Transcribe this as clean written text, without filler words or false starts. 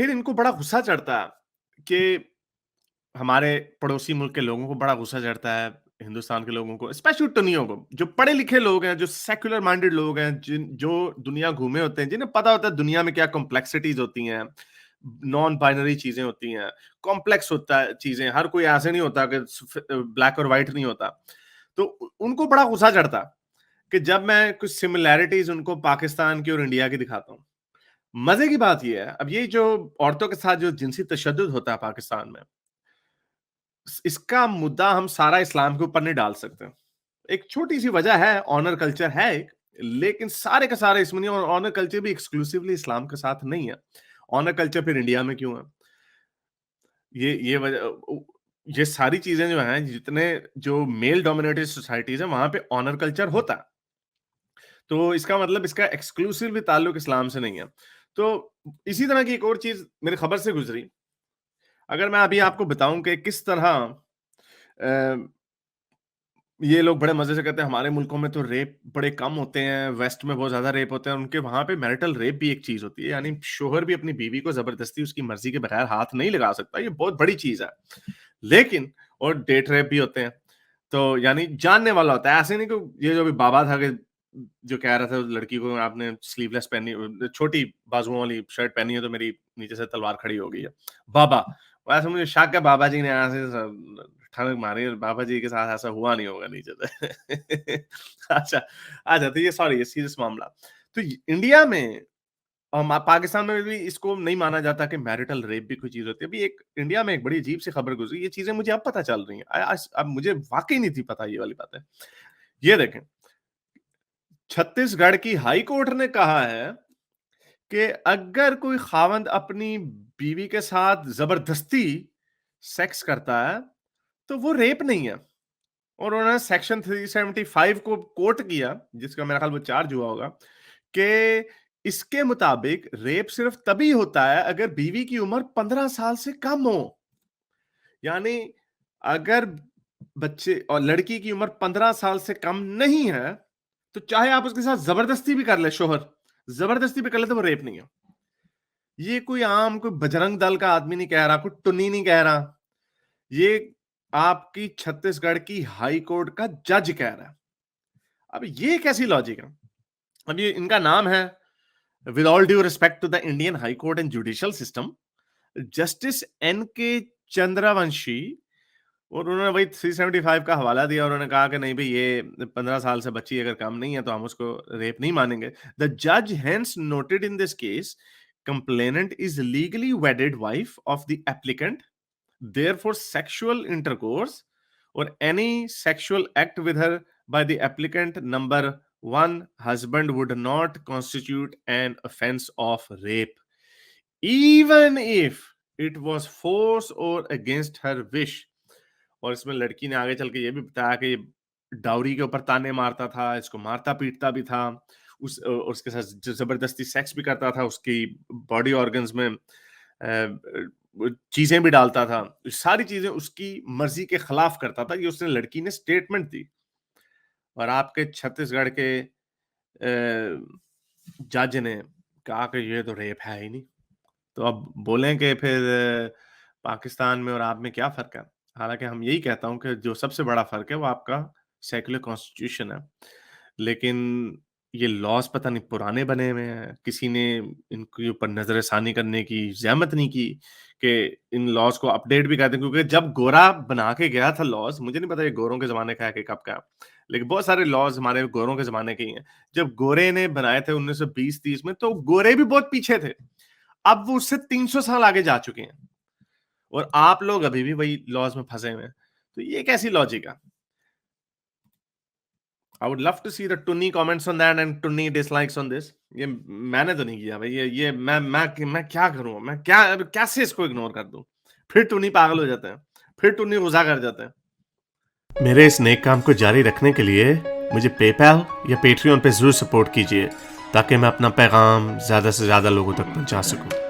फिर इनको बड़ा गुस्सा चढ़ता कि हमारे पड़ोसी मुल्क के लोगों को बड़ा गुस्सा चढ़ता है, हिंदुस्तान के लोगों को, स्पेशली टुन्नियों को, जो पढ़े-लिखे लोग हैं, जो सेक्युलर माइंडेड लोग हैं, जो दुनिया घूमे होते हैं, जिन्हें पता होता है दुनिया में क्या कॉम्प्लेक्सिटीज़ होती हैं, नॉन बाइनरी चीज़ें होती हैं, कॉम्प्लेक्स होता है चीज़ें, हर कोई ऐसे नहीं होता कि ब्लैक और व्हाइट नहीं होता। तो उनको बड़ा गुस्सा चढ़ता कि जब मैं कुछ सिमिलैरिटीज़ उनको पाकिस्तान की और इंडिया की दिखाता हूँ। मज़े की बात ये है, अब ये जो औरतों के साथ जो जिनसी तशद्दुद होता है पाकिस्तान में, इसका मुद्दा हम सारा इस्लाम के ऊपर नहीं डाल सकते। एक छोटी-सी वजह है, ऑनर कल्चर है एक, लेकिन सारे के सारे इसमें नहीं, और ऑनर कल्चर भी एक्सक्लूसिवली इस्लाम के साथ नहीं है। ऑनर कल्चर फिर इंडिया में क्यों है? ये वजह ये सारी चीज़ें जो हैं, जितने जो मेल डोमिनेटेड सोसाइटीज़ हैं, वहाँ पे ऑनर कल्चर होता है। तो इसका मतलब इसका एक्सक्लूसिवली ताल्लुक इस्लाम से नहीं है। तो इसी तरह की एक और चीज़ मेरी खबर से गुज़री। अगर मैं अभी आपको बताऊँ कि किस तरह अ, ये लोग बड़े मज़े से कहते हैं हमारे मुल्कों में तो रेप बड़े कम होते हैं, वेस्ट में बहुत ज़्यादा रेप होते हैं, उनके वहाँ पे मैरिटल रेप भी एक चीज़ होती है, यानी शौहर भी अपनी बीवी को ज़बरदस्ती उसकी मर्ज़ी के बगैर हाथ नहीं लगा सकता, ये बहुत बड़ी चीज़ है। लेकिन और डेट रेप भी होते हैं, तो यानी जानने वाला होता है, ऐसे नहीं कि ये जो अभी बाबा था कि जो कह रहा था लड़की को आपने स्लीवलेस पहनी, छोटी बाजुओं वाली शर्ट पहनी है तो मेरी नीचे से तलवार खड़ी हो गई है। बाबा, वैसे मुझे शक है बाबा जी ने ऐसे ठनक मारी और बाबा जी के साथ ऐसा हुआ नहीं होगा नीचे से। अच्छा, अच्छा तो ये सॉरी ये सीरियस मामला। तो इंडिया में और पाकिस्तान में भी इसको नहीं माना जाता कि मैरिटल रेप भी कोई चीज़ होती है। अभी एक इंडिया में एक बड़ी अजीब-सी खबर गुज़री, ये चीज़ें मुझे अब पता चल रही हैं। आज अब मुझे वाक़ई नहीं थी पता ये वाली बातें। ये देखें, छत्तीसगढ़ की हाई कोर्ट ने कहा है कि अगर कोई ख़ावंद अपनी बीवी के साथ ज़बरदस्ती सेक्स करता है, तो वो रेप नहीं है। और उन्होंने सेक्शन 375 को कोट किया, जिसका मेरा ख्याल वो चार्ज हुआ होगा, कि इसके मुताबिक रेप सिर्फ तभी होता है अगर बीवी की उम्र 15 साल से कम हो। यानी अगर बच्चे और लड़की की उम्र 15 साल से कम नहीं है, तो चाहे आप उसके साथ जबरदस्ती भी कर ले शोहर, जबरदस्ती भी कर ले तो वो रेप नहीं है। ये कोई आम कोई बजरंग दल का आदमी नहीं कह रहा, कोई टुन्नी नहीं कह रहा। ये आपकी छत्तीसगढ़ की हाई कोर्ट का जज कह रहा है। अब ये कैसी लॉजिक है? अब ये इनका नाम है, with all due respect to the Indian high court and judicial system, justice N K Chandravanshi, और उन्होंने वही 375 का हवाला दिया और उन्होंने कहा कि नहीं भाई ये 15 साल से बच्ची अगर कम नहीं है तो हम उसको रेप नहीं मानेंगे। द जज hence noted in this case complainant is legally वेडेड wife of the applicant, therefore sexual intercourse or any sexual act with her by the applicant number one husband would not constitute an offense of rape, even if it was force or against her wish। और इसमें लड़की ने आगे चल के ये भी बताया कि ये डाउरी के ऊपर ताने मारता था, इसको मारता पीटता भी था, उसके साथ जबरदस्ती सेक्स भी करता था, उसकी बॉडी ऑर्गन्स में चीजें भी डालता था, सारी चीजें उसकी मर्जी के खिलाफ करता था। ये उसने लड़की ने स्टेटमेंट दी, और आपके छत्तीसगढ़ के जज ने कहा कि ये तो रेप है ही नहीं। तो अब बोलें कि फिर पाकिस्तान में और आप में क्या फ़र्क है? हालाँकि हम यही कहता हूँ कि जो सबसे बड़ा फ़र्क है वो आपका सेक्युलर कॉन्स्टिट्यूशन है। लेकिन ये लॉज़ पता नहीं पुराने बने हुए हैं, किसी ने इनके ऊपर नज़र-ए-षानी करने की ज़हमत नहीं की कि इन लॉज़ को अपडेट भी कर दें, क्योंकि जब गोरा बना के गया था लॉज़, मुझे नहीं पता ये गोरों के ज़माने का है कि कब का है, लेकिन बहुत सारे लॉज़ हमारे गोरों के ज़माने के ही हैं। जब गोरे ने बनाए थे 1920-30 में, तो गोरे भी बहुत पीछे थे। अब वो उससे 300 साल आगे जा चुके हैं और आप लोग अभी भी वही लॉज़ में फँसे हुए हैं। तो ये कैसी लॉजिक है? I would love to see the tunny comments on that and tunny dislikes on this. ये मैंने तो नहीं किया भाई, ये मैं क्या करूँ? मैं क्या कैसे इसको इग्नोर कर दूँ? फिर टुन्नी पागल हो जाते हैं, फिर टुन्नी गुस्सा कर जाते हैं। मेरे इस नेक काम को जारी रखने के लिए मुझे पेपैल या पेट्रियन पे ज़रूर सपोर्ट कीजिए, ताकि मैं अपना पैगाम ज़्यादा से ज़्यादा लोगों तक पहुँचा सकूँ।